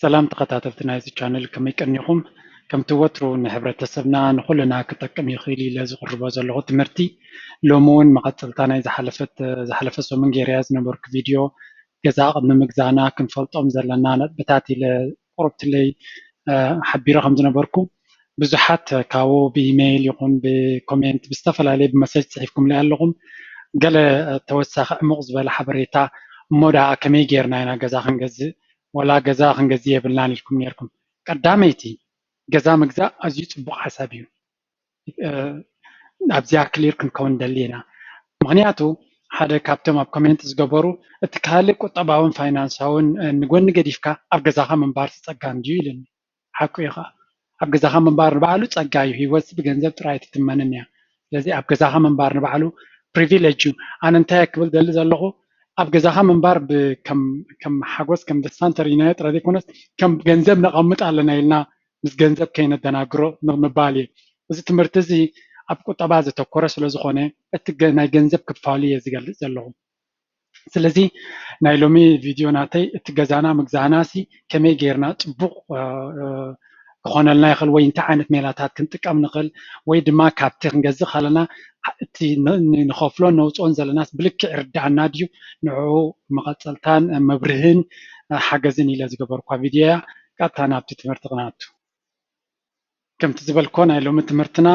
سلام تقاتلتنا هذا الشانل كما يكنيكم كم توتروا نحبرتسبنا نخلنا كتكم يخيلي لازم قربوا زلغو تمرتي لومون مقتلتنا إذا حلفت سو من جيرياز نبرك فيديو جزاء قد مجزانا كنفلطهم زلنا بتاعتي لقربت لي حبي رقم زنبركم بزحات كاو بإيميل يكون بكومنت بستفل عليه بمسج صحيفكم لألغم قال توسخ مغزبة لحبريتا مودا كمي جيرنا أنا جزاء خنجز ولا جزاء خنجزية بالله لكم نيركم قداميتي جزاء مجزاء أزيد صبح حسابيو أبزيا كلير كنكون دلينا مغنياتو حدا كابتم أب كومنت زجبرو اتكالك وطبعاً فاينانساون نقول نجديفكا أبجزاها من بار تسجان جيلن حقيقة أبجزاها من بار بعلو تسجايو هي وس بجنزب ترايت تمننيا لذي أبجزاها من بار بعلو بريفيليجيو أنا انتهك بلدل زلقو أبجزاها من بار كم حقوس كم دسانتر ينايت ردي كونس كم جنزب نقمت على نايلنا مس جنزب كينا دناغرو نمبالي وزي تمرتزي أب ቁጠባ ዘተኮረ ስለ ዝኾነ እቲ ናይ ገንዘብ ክፋሉ እየ ዝገልፅ ዘለኹ ስለዚ ናይ ሎሚ ቪድዮ ናተይ እቲ ገዛና ምግዛእናሲ ከመይ ጌርና ፅቡቕ ክኾነልና ይኽእል ወይ እንታይ ዓይነት ሜላታት ክንጥቀም ንኽእል ወይ ድማ ካብቲ ክንገዝእ ከለና እቲ ንኸፍሎ ነውፅኦን ዘለናስ ብልክዕ ይርዳእና ድዩ ንዕኡ መቐፀልታን መብርህን ሓገዝን ኢለ ዝገበርኳ ቪድዮ እያ ቀጥታ ናብቲ ትምህርቲ ቅናቱ كم تزبلكون إلو متمرتنا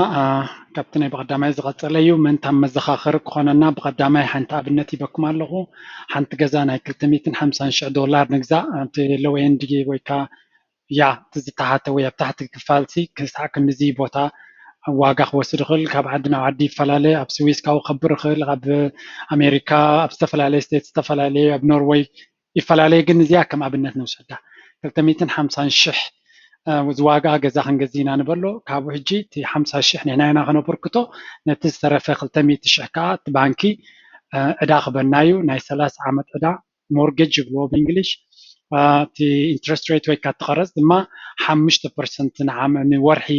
كابتن بقدامي زغطليو من تم مزخاخر كوننا بقدامي حنت أبنتي بكم الله حنت جزانا $350 نجزا أنت لو عندي ويكا يا تزتحت ويا تحت كفالتي كساك نزي بوتا واقع وسرخل كاب عندنا عدي فلالي أب سويس كاو خبر خل أب أمريكا أب استفلالي ستيت استفلالي أب نروي يفلالي جنزيا كم أبنتنا وسدا 350 وزواجا جزا خنجزينا نبلو كابو هجي تي 50 نحنا هنا خنبركتو نتسترف 300 شحكات بانكي ادا خبرنايو ناي 3 عامت ادا مورجج بلو بانجليش تي انترست ريت وي كاتقرز دما 5% نعم ورحي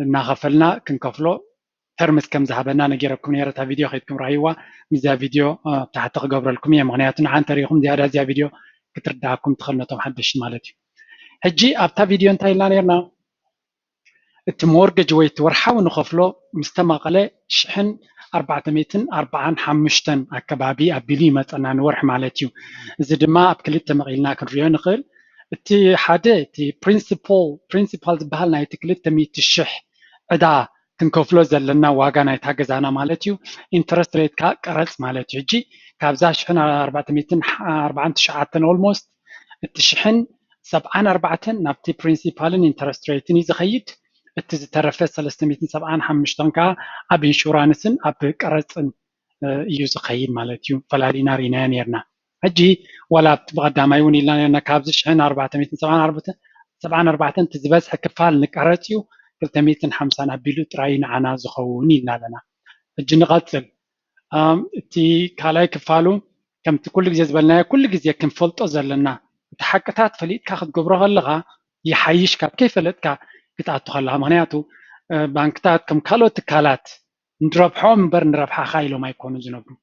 نغفلنا كنكفلو ترمس كم ذهبنا نجيركم نيرتا فيديو خيتكم رايوا مزا فيديو تحت قبر لكم يا مغنياتنا عن طريقهم زياده فيديو كترداكم تخلنتم حدش مالتي هجي أبتا فيديو انتهي لانيرنا التمورجج ويتورحاو نخفلو مستماقلة شحن 445 أكبابي أبلي مثلا نورح مالتيو زي دما أبكلت تمغيلنا كنريو نقل التي حادة تي principles بهالنا يتكلت تميت الشح أدا كنكفلو زلنا واغانا يتاقزانا مالتيو interest rate كارلس مالتيو هجي كابزا شحن 449 almost التشحن 74 نابتي برينسيبالن انترست ريتن يزخيد التزترفت 375 كا اب انشورانسن اب قرصن يزخيد مالتيو فلالينا رينا نيرنا اجي ولا بقداماي وني لنا كابز شحن 474 تزبصح كفال نقرصيو 350 ابيلو تراين عنا زخوني لنا اجي نقتل تي كالاي كفالو كم كل جزء زبلنا كل جزء كنفلطو زلنا تحققات فليت كاخد جبرها لغا يحيش كاب كيف فلتك قطعت خلها معناته بانكتات كم كالو تكالات نربحهم بر نربحها خايلو ما يكونوا زنبرو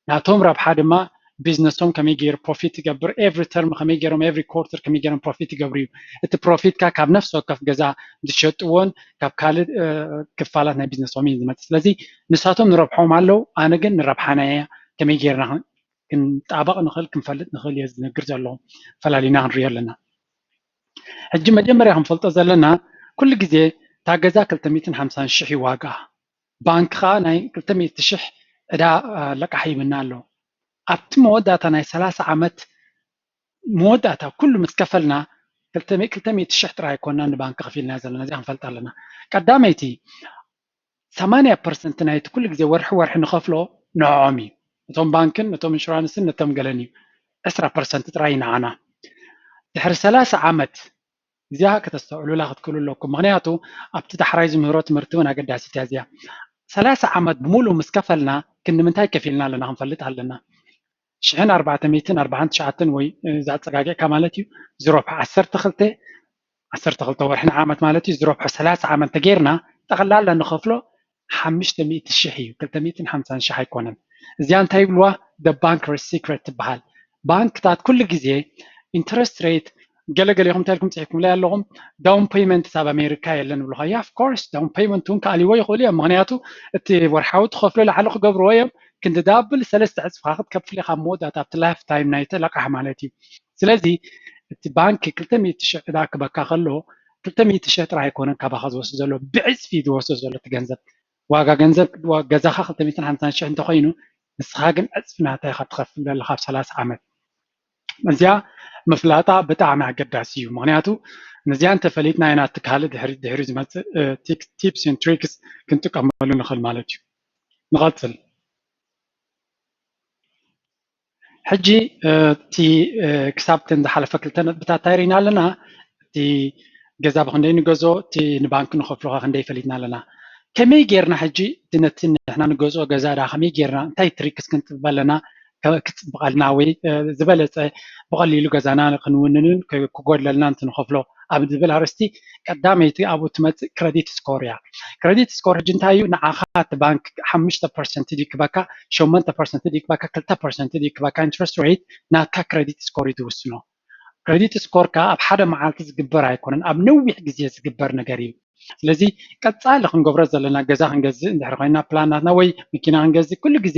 ناتهم ربحها دما بيزنسهم كم يجير بروفيت يجبر every term كم يجيرهم every quarter كم يجيرهم بروفيت يجبريو الت بروفيت كاب نفسه كف جزاء دشتون كاب كال كفالات نا بيزنسهم يزمت لذي نساتهم نربحهم علو انا جن نربحنا كم يجيرنا كنطابق نخل كنفلط نخل يزنقر زلهم فلالينا نريال لنا هجي مجمريا خنفلطو زلنا كل جزء تاجزا 350 شحي واقع بانك خا ناي 300 شح ادا لقحي منالو ابت موداتا ناي 3 عامت موداتا كل مسكفلنا 300 شح ترى يكوننا بانك خفيلنا زلنا زي خنفلط لنا قداميتي 8% ناي كل جزء ورح نخفلو نعومي نتوم بانكن نتوم انشورانسن نتوم قلني 10% تراين عنا دحر 3 عامت زيها كتستوعلوا لا تقولوا لكم مغنياتو ابتدح رايز مهروت مرتونا قد عسيتها زيها 3 عامت بمولو مسكفلنا كنا منتهي كفيلنا لنا هنفلتها لنا شحن 449 وي زاد صقاقع كمالتي 0.10 تخلتي 10 تخلتي ورحنا عامت مالتي 0.3 عامت تغيرنا تغلال لنا خفلو 500 شحي 350 شحي يكونن زيان تايبلوا the banker's secret تبحال بانك تاعت كل جزء interest rate ገለገለኹም ታልኩም ጽሒኩም ላይ ኣለኹም ዳውን ፔይመንት ሳብ ኣሜሪካ የለን ብለኻ ያ ኦፍ ኮርስ ዳውን ፔይመንት እውን ከኣልይዎ ይኽእሉ እዮም ምክንያቱ እቲ ወርሓዊ ትኸፍሎ ላዕሊ ክገብርዎ እዮም ክንዲ ዳብል 3 ዕፅፍካ ክትከፍል ኢኻ መወዳእታ ኣብቲ ላይፍ ታይም ናይቲ ለቃሕ ማለት እዩ ስለዚ እቲ ባንኪ 200,000 ዕዳ ክበካ ከሎ 200,000 ጥራይ ኣይኮነን ካባኻ ዝወስድ ዘሎ ብዕፅፊ ዝወስድ ዘሎ እቲ ገንዘብ ዋጋ ገንዘብ ገዛኻ 250,000 እንተኮይኑ ንስኻ ግን ዕፅፊ ናታ ኢኻ ትኸፍል ዘለካ ኣብ 30 ዓመት እዚኣ ምፍላጣ ብጣዕሚ ኣገዳሲ እዩ ምክንያቱ ነዚኣ እንተፈሊጥና ኢና እቲ ካልእ ድሕሪ ዝመፅእ ቲፕስ ኤንድ ትሪክስ ክንጥቀመሉ ንኽእል ማለት እዩ ንቐፅል ሕጂ እቲ ክሳብ ተን ዝሓለፈ ክልተ ነጥብታት ታሪና ኣለና እቲ ገዛ ብክንደይ ንገዞ እቲ ንባንኪ ንኸፍሎ ክንደይ ፈሊጥና ኣለና ከመይ ጌርና ሕጂ ነቲ ንሕና ንገዝኦ ገዛ ዳ ከመይ ጌርና እንታይ ትሪክስ ክንጥበብ ኣለና ክፅብቀልና ወይ ዝበለፀ ብቀሊሉ ገዛና ክንውንንን ክጎድለልና እንትንኸፍሎ ኣብ ዝብል ኣርስቲ ቀዳመይቲ ኣብኡ ትመፅእ ክሬዲት ስኮር እያ ክሬዲት ስኮር ሕጂ እንታይ እዩ ንዓኻ እቲ ባንክ 5% ድዩ ክበካ 8% ድዩ ክበካ 2% ድዩ ክበካ ኢንትረስት ሬት ናትካ ክሬዲት ስኮር እዩ ትውስኖ ክሬዲት ስኮር ካ ኣብ ሓደ መዓልቲ ዝግበር ኣይኮነን ኣብ ነዊሕ ግዜ ዝግበር ነገር እዩ ስለዚ ቀፃሊ ክንገብሮ ዘለና ገዛ ክንገዝእ እንድሕር ኮይና ፕላናትና ወይ መኪና ክንገዝእ ኩሉ ግዜ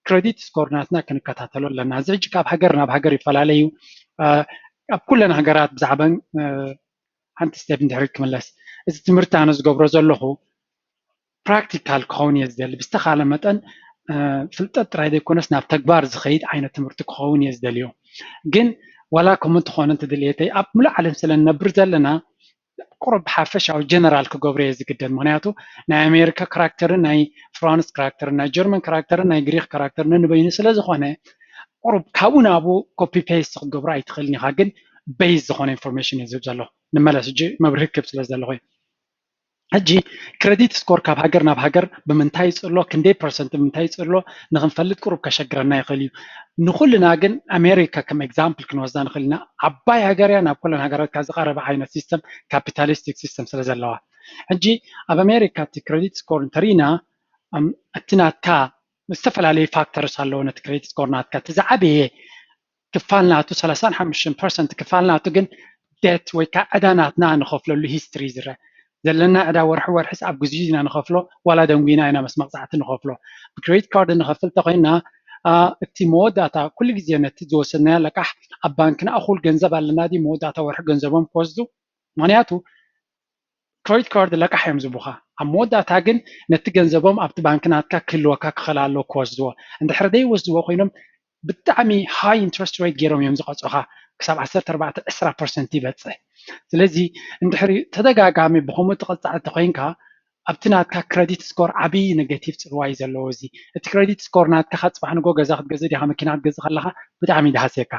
ክሬዲት ስኮር ናትና ክንከታተሎ ኣለና እዚ ሕጂ ካብ ሃገር ናብ ሃገር ይፈላለዩ ኣብ ኩለን ሃገራት ብዛዕባን ሓንቲ ስቴፕ እንድሕር ክምለስ እዚ ትምህርቲ ኣነ ዝገብሮ ዘለኹ ፕራክቲካል ክኸውን እየ ዝደሊ ብዝተኻለ መጠን ፍልጠት ጥራይ ዘይኮነስ ናብ ተግባር ዝኸይድ ዓይነት ትምህርቲ ክኸውን እየ ዝደልዮ ግን ዋላ ከምኡ እንትኾነ እንትድልየተይ ኣብ ሙሉእ ዓለም ስለንነብር ዘለና ቁርብ ሓፈሻዊ ጀነራል ክገብሮ እየ ዝግደድ ምክንያቱ ናይ ኣሜሪካ ካራክተርን ናይ ፍራንስ ካራክተርን ናይ ጀርመን ካራክተርን ናይ ግሪክ ካራክተርን ንበይኑ ስለዝኾነ ቁርብ ካብኡ ናብኡ ኮፒ ፔስት ክገብሮ ኣይትኽእልን ኢኻ ግን ቤዝ ዝኾነ ኢንፎርሜሽን እዩ ዝህብ ዘለኹ ንመለስ ሕጂ መብርሂ ክብ ስለ ዘለኹ ሕጂ ክሬዲት ስኮር ካብ ሃገር ናብ ሃገር ብምንታይ ይፅሎ ክንደይ ፐርሰንት ብምንታይ ይፅሎ ንክንፈልጥ ቁርብ ከሸግረና ይኽእል እዩ ንኩልና ግን ኣሜሪካ ከም ኤግዛምፕል ክንወስዳ ንኽእል ኢና ዓባይ ሃገር እያ ናብ ኩለን ሃገራት ካብ ዝቐረበ ዓይነት ሲስተም ካፒታሊስቲክ ሲስተም ስለ ዘለዋ ሕጂ ኣብ ኣሜሪካ እቲ ክሬዲት ስኮር እንተሪእና እቲ ናትካ ዝተፈላለዩ ፋክተርስ ኣለዎ ነቲ ክሬዲት ስኮር ናትካ እቲ ዝዓበየ ክፋል ናቱ 35% ክፋል ናቱ ግን ዴት ወይ ከዓ ዕዳ ናትና ንኸፍለሉ ሂስትሪ ዝረአ ዘለና ዕዳ ወርሒ ወርሒስ ኣብ ግዜኡ ኢና ንኸፍሎ ዋላ ደንጉና ኢና ምስ መቕፃዕቲ ንኸፍሎ ብክሬዲት ካርድ ንኸፍል ተኮይና እቲ መወዳእታ ኩሉ ግዜ ነቲ ዝወሰድናዮ ለቃሕ ኣብ ባንክና እኹል ገንዘብ ኣለና ዲ መወዳእታ ወርሒ ገንዘቦም ክወስዱ ምክንያቱ ክሬዲት ካርድ ለቃሕ እዮም ዝቡኻ ኣብ መወዳእታ ግን ነቲ ገንዘቦም ኣብቲ ባንክ ናትካ ክህልወካ ክኸል ኣሎ ክወስድዎ እንድሕር ዘይወስድዎ ኮይኖም ብጣዕሚ ሃይ ኢንትረስት ሬት ገይሮም እዮም ዝቐፅኻ ክሳብ 14-20% ይበፅሕ ስለዚ እንድሕሪ ተደጋጋሚ ብከምኡ ትቐፃዕ እንተኮይንካ ኣብቲ ናትካ ክሬዲት ስኮር ዓብይ ኔጌቲቭ ፅልዋ እዩ ዘለዎ እዚ እቲ ክሬዲት ስኮር ናትካ ከፅባሕ ንጎ ገዛ ክትገዝእ ዲኻ መኪና ክትገዝእ ከለካ ብጣዕሚ ይድሃሰካ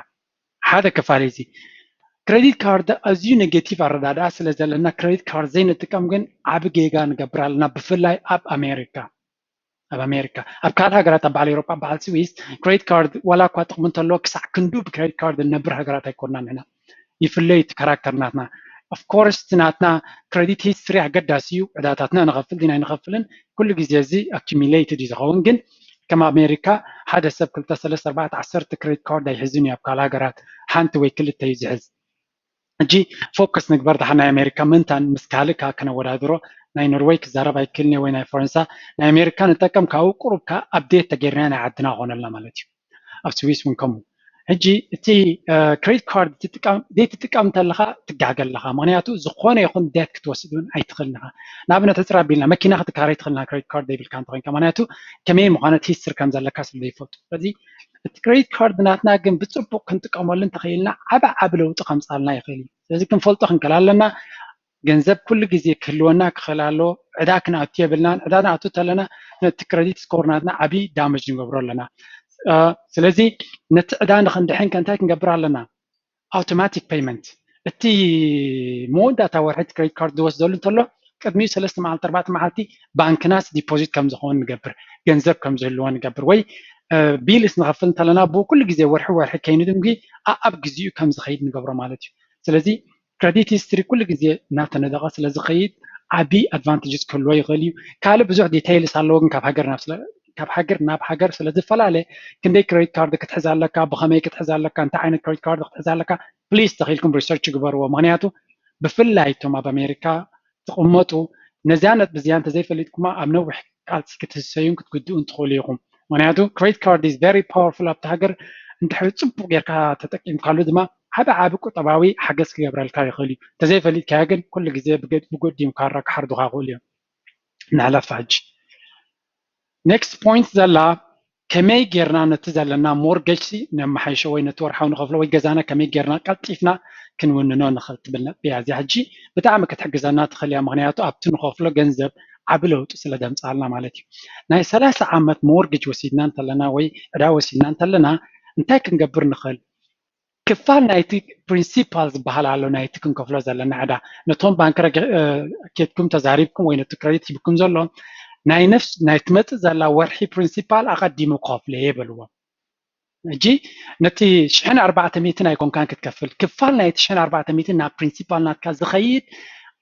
ሓደ ክፋል እዚ ክሬዲት ካርድ ኣዝዩ ኔጌቲቭ ኣረዳድኣ ስለ ዘለና ክሬዲት ካርድ ዘይንጥቀም ግን ዓብ ጌጋ ንገብር ኣለና ብፍላይ ኣብ ኣሜሪካ ኣብ ካልእ ሃገራት ኣብ በዓል ኤሮጳ በዓል ስዊስ ክሬዲት ካርድ ዋላ እኳ ጥቕሚ እንተለዎ ክሳዕ ክንዱ ብክሬዲት ካርድ ነብር ሃገራት ኣይኮንና ንሕና ይፍለይ እቲ ካራክተር ናትና ኦፍኮርስ እቲ ናትና ክሬዲት ሂስትሪ ኣገዳሲ እዩ ዕዳታትና ንኸፍል ዲና ይንኸፍልን ኩሉ ግዜ እዚ ኣኪሚሌትድ እዩ ዝኸውን ግን ከም ኣሜሪካ ሓደ ሰብ 2-3-4-10 ክሬዲት ካርድ ኣይሕዝን እዩ ኣብ ካልእ ሃገራት ሓንቲ ወይ ክልተ እዩ ዝሕዝ ሕጂ ፎከስ ንግበር ድሓ ናይ ኣሜሪካ ምንታን ምስ ካልእ ከነወዳድሮ ናይ ኖርዌይ ክዛረብ ኣይክልኒ ወይ ናይ ፈረንሳ ናይ ኣሜሪካ ንጠቀም ካብኡ ቁሩብካ ኣብዴት ተገይርና ናይ ዓድና ኮነልና ማለት እዩ ኣብ ስዊስ እውን ከምኡ ሕጂ እቲ ክሬዲት ካርድ ዘይትጥቀም እንተለካ ትጋገል ኣለካ ምክንያቱ ዝኾነ ይኹን ዴት ክትወስድ እውን ኣይትኽእልን ኢኻ ንኣብነት ሕፅር ኣቢልና መኪና ክትካረይ ትኽእልና ክሬዲት ካርድ ዘይብልካ እንተኮይንካ ምክንያቱ ከመይ ምዃነት ሂስትሪ ከም ዘለካ ስለ ዘይፈልጡ ስለዚ እቲ ክሬዲት ካርድ ናትና ግን ብፅቡቅ ክንጥቀመሉ እንተኽኢልና ዓብ ለውጢ ከምፃልና ይኽእል እዩ ስለዚ ክንፈልጦ ክንከል ኣለና ገንዘብ ኩሉ ግዜ ክህልወና ክኽእል ኣሎ ዕዳ ክንኣቱ የብልናን ዕዳ ንኣቱ ተለና ነቲ ክሬዲት ስኮር ናትና ዓብይ ዳሜጅ ንገብሮ ኣለና ስለዚ ነቲ ዕዳ ንክንድሕን ከንታይ ክንገብር ኣለና ኣውቶማቲክ ፔይመንት እቲ መወዳእታ ወርሒ ክሬዲት ካርድ ዝወስደሉ እንተሎ ቅድሚኡ 3 መዓልቲ 4 መዓልቲ ባንክናስ ዲፖዚት ከም ዝኸውን ንገብር ገንዘብ ከም ዝህልዎ ንገብር ወይ ቢልስ ንኸፍል እንተለና ብኡ ኩሉ ግዜ ወርሒ ወርሒ ከይንድምጊ ኣብ ግዜኡ ከም ዝኸይድ ንገብሮ ማለት እዩ ስለዚ ክሬዲት ሂስትሪ ኩሉ ግዜ እናተነደቐ ስለ ዝኸይድ ዓብይ ኣድቫንቴጅስ ክህልዎ ይኽእል እዩ ካልእ ብዙሕ ዲቴይልስ ኣለዎ ግን ካብ ሃገር ናብ ሃገር ስለ ዝፈላለ ክንደይ ክሬዲት ካርድ ክትሕዝ ኣለካ ብኸመይ ክትሕዝ ኣለካ እንታይ ዓይነት ክሬዲት ካርድ ክትሕዝ ኣለካ بليز تخيلكم ريسيرش جبروا معناته بفلاي توما بأمريكا تقومتوا نزانت بزيانة زي فليتكم أمنوح قالت كتسيون كتقدون تخوليهم معناته credit card is very powerful أبتهجر أنت حتصبوا غيرك تتقيم قالوا دما هذا عابك طبعاوي حاجز كيبر الكاي خلي تزي فليت كاجن كل جزء بقد يمكرك حردها غوليا نعلى فاج next point زلا كمي جرنا نتزلنا مورجشي نما حيشوي نتور حاول نخفلو ويجزانا كمي جرنا قلتيفنا كنوننا نخلت بيازي حجي بتاع ما كتحجزنا تخليها مغنياتو ابتن نخفلو جنزب عبلو تسلا دمص علنا مالتي ناي 3 عامات مورجج وسيدنا انتلنا وي ادا وسيدنا انتلنا انتي كنقبر نخل كفال نايتي برينسيبالز بحال على نايتي كنكفلو زلنا عدا نتون بانكر كيتكم تزاريبكم وين تكريت بكم زلون ناي نفس ناي تمت زلا ورحي برينسيبال اقدمو قافله يبلوا نجي نتي شحن 400 يكون كان كتكفل كفال ناي شحن 400 نا برينسيبال ناتكا زخيد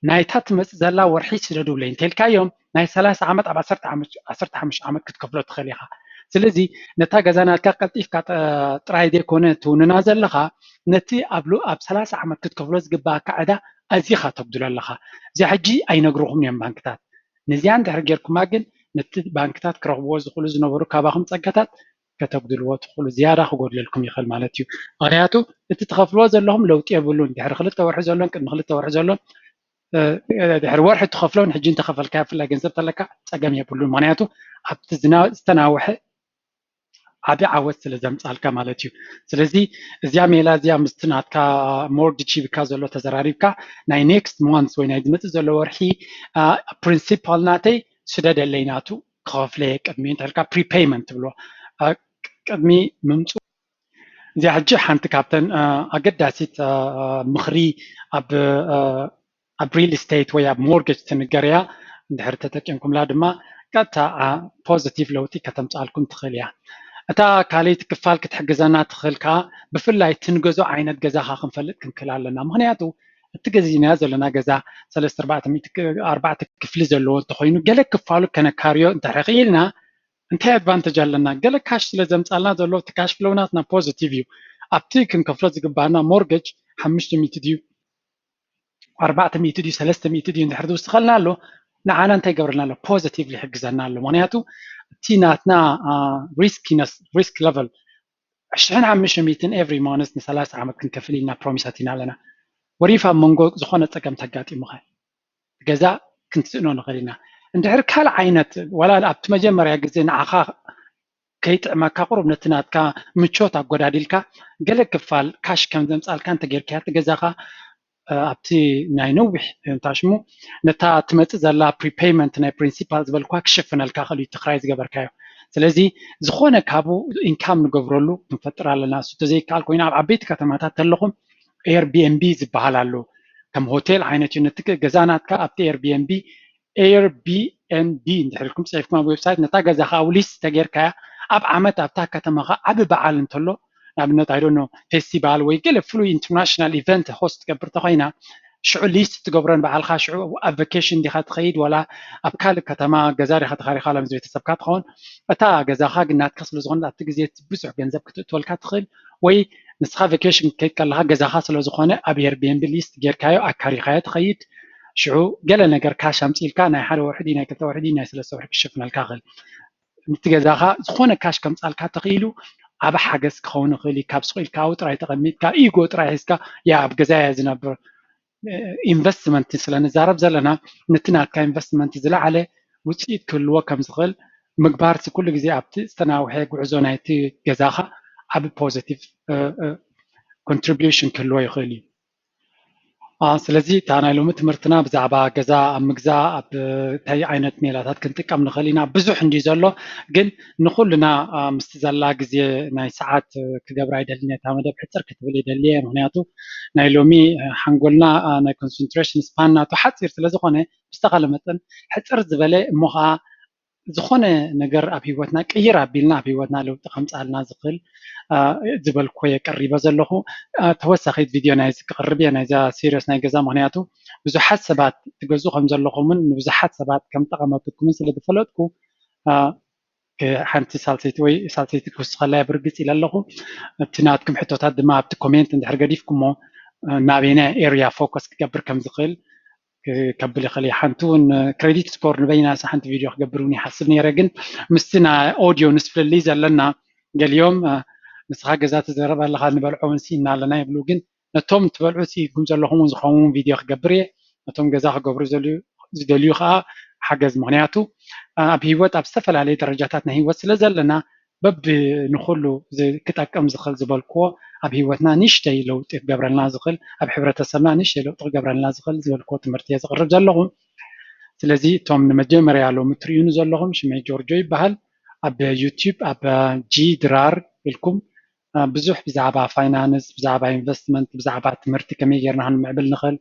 ناي تمت زلا ورحي سددو لين تلكا يوم ناي 3 عامات 10 عامات كتكفلو تخليها سلازي نتا غزاناتكا قلطيفكا طراي ديكونه توننا زلخا نتي ابلو اب 3 عامات كتكفلو زغبا كعدا ازيخا تبدللخا زي حجي اينغروهم يم بانكتات نزيان دحر ጌርኩማ ግን ነቲ ባንክታት ክረኽብዎ ዝኽእሉ ዝነበሩ ካባኹም ፀጋታት ከተጉድልዎ ትኽእሉ ዝያዳ ክጎድለልኩም ይኽእል ማለት እዩ ምክንያቱ እቲ ትኸፍልዎ ዘለኹም ለውጢ የብሉን ድሕሪ 2 ወርሒ ዘሎን ቅድሚ 2 ወርሒ ዘሎን ድሕሪ ወርሒ ትኸፍሎን ሕጂ እንተኸፈልካ ብፍላይ ገንዘብ ተለካ ፀገም የብሉን ምክንያቱ ኣብቲ ዝተናውሐ ዓቢ ዓወት ስለ ዘምፃልካ ማለት እዩ ስለዚ እዚኣ ሜላ እዚኣ ምስቲ ናትካ ሞርጌጅ ሂብካ ዘሎ ተዘራሪብካ ናይ ኔክስት ማንስ ወይ ናይ ዝመፅእ ዘሎ ወርሒ ፕሪንሲፓል ናተይ ስደደለይ ናቱ ክኸፍለ ቅድሚ እንተልካ ፕሪፔይመንት ትብሎ ቅድሚ ምምፁእ እዚኣ ሕጂ ሓንቲ ካብተን ኣገዳሲት ምኽሪ ኣብ ሪል ስቴት ወይ ኣብ ሞርጌጅ ትንገር እያ እንድሕር ተጠቂምኩምላ ድማ ቀጥታ ፖዚቲቭ ለውጢ ከተምፃልኩም ትኽእል እያ እታ ካልእቲ ክፋል ክትሕግዘና ትኽእል ከዓ ብፍላይ ትንገዞ ዓይነት ገዛኻ ክንፈልጥ ክንክእል ኣለና ምክንያቱ እቲ ገዚእናዮ ዘለና ገዛ 3-4 ክፍሊ ዘለዎ እንተኮይኑ ገለ ክፋሉ ከነካርዮ እንተረኺልና እንታይ ኣድቫንቴጅ ኣለና ገለ ካሽ ስለ ዘምፃልና ዘሎ እቲ ካሽ ፍሎው ናትና ፖዚቲቭ እዩ ኣብቲ ክንከፍሎ ዝግባአና ሞርጌጅ 500 ድዩ 400 ድዩ 300 ድዩ እንድሕር ዝውስኸልና ኣሎ ንዓና እንታይ ይገብረልና ኣሎ ፖዚቲቭሊ ይሕግዘና ኣሎ ምክንያቱ እቲ ናትና ሪስክ ሌቨል 500 ኤቭሪ ማንስ ን30 ዓመት ክንከፍል ኢና ፕሮሚሳት ኢና ኣለና ወሪፋ መንጎ ዝኾነ ፀገም ተጋጢሙኸ ገዛ ክንስእኖ ንኽእል ኢና እንድሕር ካልእ ዓይነት ወላ ኣብቲ መጀመርያ ግዜ ንዓኻ ከይጥዕመካ ቁሩብ ነቲ ናትካ ምቾት ኣጎዳዲልካ ገለ ክፋል ካሽ ከም ዘምፃልካ እንተጌርክያ እቲ ገዛኻ ኣብቲ ናይ ነዊሕ እንታሽሙ ነታ ትመፅእ ዘላ ፕሪፔይመንት ናይ ፕሪንሲፓል ዝበልኳ ክሽፍነልካ ክእል እዩ ትኽራይ ዝገበርካዮ ስለዚ ዝኾነ ካብኡ ኢንካም ንገብረሉ ክንፈጥር ኣለና እሱ ተዘይከኣል ኮይኑ ኣብ ዓበይቲ ከተማታት ተለኹም ኤርቢኤንቢ ዝበሃል ኣሎ ከም ሆቴል ዓይነት እዩ ነቲ ገዛናትካ ኣብቲ ኤርቢኤንቢ ኤርቢኤንቢ እንድሕር ኢልኩም ፅሒፍኩም ኣብ ዌብሳይት ነታ ገዛኻ ኣብ ሊስት ተጌርካያ ኣብ ዓመት ኣብታ ከተማኻ ዓቢ በዓል እንተሎ ንኣብነት ኣይዶኖ ፌስቲቫል ወይ ገለ ፍሉይ ኢንተርናሽናል ኢቨንት ሆስት ትገብር ተኮይና ሽዑ ሊስት ትገብሮን በዓልካ ሽዑ ኣብ ቫኬሽን ዲኻ ትኸይድ ወላ ኣብ ካልእ ከተማ ገዛ ዲኻ ተኻሪኻ ምስ ቤተሰብካ ትኸውን እታ ገዛኻ ግን ናትካ ስለ ዝኾነ ኣብቲ ግዜ ብዙሕ ገንዘብ ክትእትወልካ ትኽእል ወይ ንስኻ ቫኬሽን ክትከይድ ከለካ ገዛኻ ስለ ዝኾነ ኣብ ኤርቢኤንቢ ሊስት ጌርካዮ ኣካሪኻዮ ትኸይድ ሽዑ ገለ ነገር ካሽ ኣምፂልካ ናይ 1 ወርሒ ናይ 2 ወርሒ ናይ 3 ወርሒ ክሽፍነልካ ክእል ነቲ ገዛኻ ዝኾነ ካሽ ከምፃልካ ተኽኢሉ ኣብ ሓገዝ ክኸውን ይኽእል ካብ ስቑኢልካ ኣብኡ ጥራይ ተቐሚጥካ ኢጎ ጥራይ ሒዝካ ያ ኣብ ገዛየ ዝነብር ኢንቨስትመንት ስለ ንዛረብ ዘለና ነቲ ናትካ ኢንቨስትመንት ዝለዓለ ውፅኢት ክህልዎ ከም ዝኽእል ምግባር ኩሉ ግዜ ኣብቲ ዝተናውሐ ጉዕዞ ናይቲ ገዛኻ ዓቢ ፖዚቲቭ ኮንትሪቢዩሽን ክህልዎ ይኽእል እዩ ስለዚ እታ ናይ ሎሚ ትምህርትና ብዛዕባ ገዛ ኣብ ምግዛእ ኣብ እንታይ ዓይነት ሜላታት ክንጥቀም ንኽእል ኢና ብዙሕ እንዲ ዘሎ ግን ንኩልና ምስቲ ዘላ ግዜ ናይ ሰዓት ክገብራ ይደሊ ነታ መደብ ሕፅር ክትብል ይደልየ ምክንያቱ ናይ ሎሚ ሓንጎልና ናይ ኮንሰንትሬሽን ስፓን ናቱ ሓፂር ስለ ዝኾነ ብዝተኻለ መጠን ሕፅር ዝበለ እሞ ከዓ ዝኾነ ነገር ኣብ ሂወትና ቅይር ኣቢልና ኣብ ሂወትና ለውጢ ከምፃልና ዝኽእል ዝበልኮ የቀሪበ ዘለኹ ተወሳኺት ቪድዮ ናይዚ ክቅርብ እየ ናይዛ ሲሪየስ ናይ ገዛ ምክንያቱ ብዙሓት ሰባት ትገዝኡ ከም ዘለኹምን ንብዙሓት ሰባት ከም ጠቐመትኩምን ስለ ዝፈለጥኩ ሓንቲ ሳልሰይቲ ወይ ሳልሰይቲ ክውስኸላ ብርግፅ ኢለ ኣለኹ እቲ ናትኩም ሕቶታት ድማ ኣብቲ ኮሜንት እንድሕር ገዲፍኩሞ نابينا اريا فوكس كقبر كم زقل كبل خلي حنتون كريديت سكور نبينا حنت فيديو خبروني حسبني رجن مستنا اوديو نسفل اللي زلنا قال اليوم نسخه جزات زرب الله خلينا نبلعو نسينا لنا يبلوجن نتوم تبلعو سي كم زلهم زخون فيديو خبري نتوم جزا خبرو زدليو خا حجز مغنياتو بهيوت ابستفل عليه درجاتنا هي وسلزلنا بب نخلو زي كتاكم زخل زبلكو ኣብ ሂወትና ንእሽተይ ለውጢ ክገብረልና ዝኽእል ኣብ ሕብረተሰብና ንእሽተይ ለውጢ ክገብረልና ዝኽእል ዝበልክዎ ትምህርቲ እየ ዘቕርብ ዘለኹ ስለዚ እቶም ንመጀመርያ ሎሚ እትሪኡኒ ዘለኹም ሽመይ ጆርጆ ይበሃል ኣብ ዩቲብ ኣብ ጂ ድራር ኢልኩም ብዙሕ ብዛዕባ ፋይናንስ ብዛዕባ ኢንቨስትመንት ብዛዕባ ትምህርቲ ከመይ ጌርና ክንምዕብል ንኽእል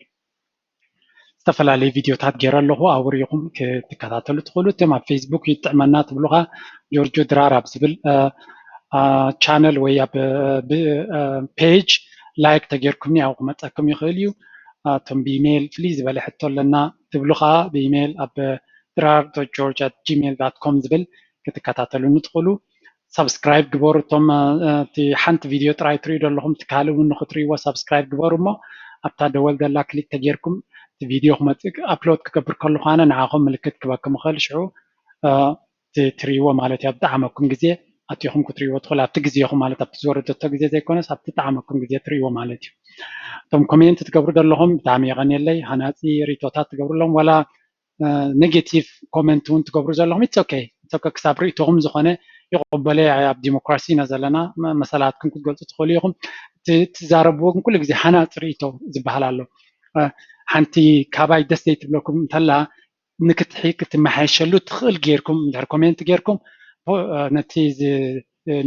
ዝተፈላለዩ ቪድዮታት ገይረ ኣለኹ ኣብኡ ሪኢኹም ክትከታተሉ ትኽእሉ እቶም ኣብ ፌስቡክ ይጥዕመና ትብሉ ኸ ጆርጆ ድራር ኣብ ዝብል ቻነል ወይ ኣብ ፔጅ ላይክ ተጌርኩምኒ ኣብኡ ክመፀኩም ይኽእል እዩ እቶም ብኢሜይል ፍልይ ዝበለ ሕቶ ኣለና ትብሉ ከዓ ብኢሜይል ኣብ drar.george@gmail.com ዝብል ክትከታተሉኒ ትኽእሉ ሰብስክራይብ ግበሩ እቶም እቲ ሓንቲ ቪድዮ ጥራይ ትሪኡ ዘለኹም እቲ ካልእ እውን ንኽትሪእዎ ሰብስክራይብ ግበሩ እሞ ኣብታ ደወል ዘላ ክሊክ ተጌርኩም እቲ ቪድዮ ክመፅእ ኣፕሎድ ክገብር ከለኹ ኣነ ንዓኹም ምልክት ክበክም ይኽእል ሽዑ ትሪእዎ ማለት እዩ ኣብ ጣዕመኩም ግዜ ኣትኹም ክትሪእዎ ትኽእሉ ኣብቲ ግዜኹም ማለት ኣብቲ ዝወረደቶ ግዜ ዘይኮነስ ኣብቲ ጣዕመኩም ግዜ ትሪእዎ ማለት እዩ እቶም ኮሜንት ትገብሩ ዘለኹም ብጣዕሚ የቐኒየለይ ሃናፂ ሪቶታት ትገብሩሎም ዋላ ኔጌቲቭ ኮሜንት እውን ትገብሩ ዘለኹም ኢትስ ኦኬ ክሳብ ርእቶኹም ዝኾነ ይቕበለ ኣብ ዲሞክራሲ ኢና ዘለና መሰላትኩም ክትገልፁ ትኽእሉ ኢኹም ትዛረብዎ ግን ኩሉ ግዜ ሃናፂ ርእቶ ዝበሃል ኣሎ ሓንቲ ካባይ ደስ ዘይትብለኩም እንተላ ንክትመሓየሸሉ ትኽእል ጌርኩም እንድሕር ኮሜንት ጌርኩም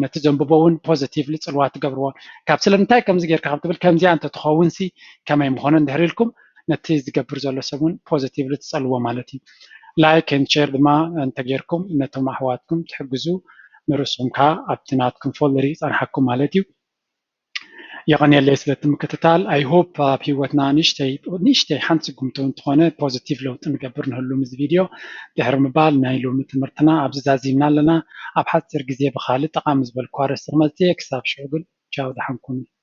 ነቲ ዘንብቦ እውን ፖዚቲቭሊ ፅልዋ ትገብርዎ ካብ ስለምንታይ ከምዚ ጌርካ ካብ ትብል ከምዚኣ እንተትኸውን ሲ ከመይ ምኾነ እንድሕር ኢልኩም ነቲ ዝገብር ዘሎ ሰብ እውን ፖዚቲቭሊ ትፀልዎ ማለት እዩ ላይክ ኤንድ ሼር ድማ እንተጌርኩም ነቶም ኣሕዋትኩም ትሕግዙ ንርእስኩም ከዓ ኣብቲ ናትኩም ፎሎወር ይፀንሐኩም ማለት እዩ የቐኒየለይ ስለቲ ምክትታል ኣይ ሆፕ ኣብ ሂወትና ንእሽተይ ሓንቲ ስጉምቶ እንትኾነ ፖዚቲቭ ለውጢ ንገብር ንህሉ ምስ ቪድዮ ድሕሪ ምባል ናይ ሎሚ ትምህርትና ኣብዚ ዛዚምና ኣለና ኣብ ሓፂር ግዜ ብካልእ ጠቃሚ ዝበልኩ ኣርእስቲ ክመፅእ ክሳብ ሽዑ ግን ቻው ደሓንኩም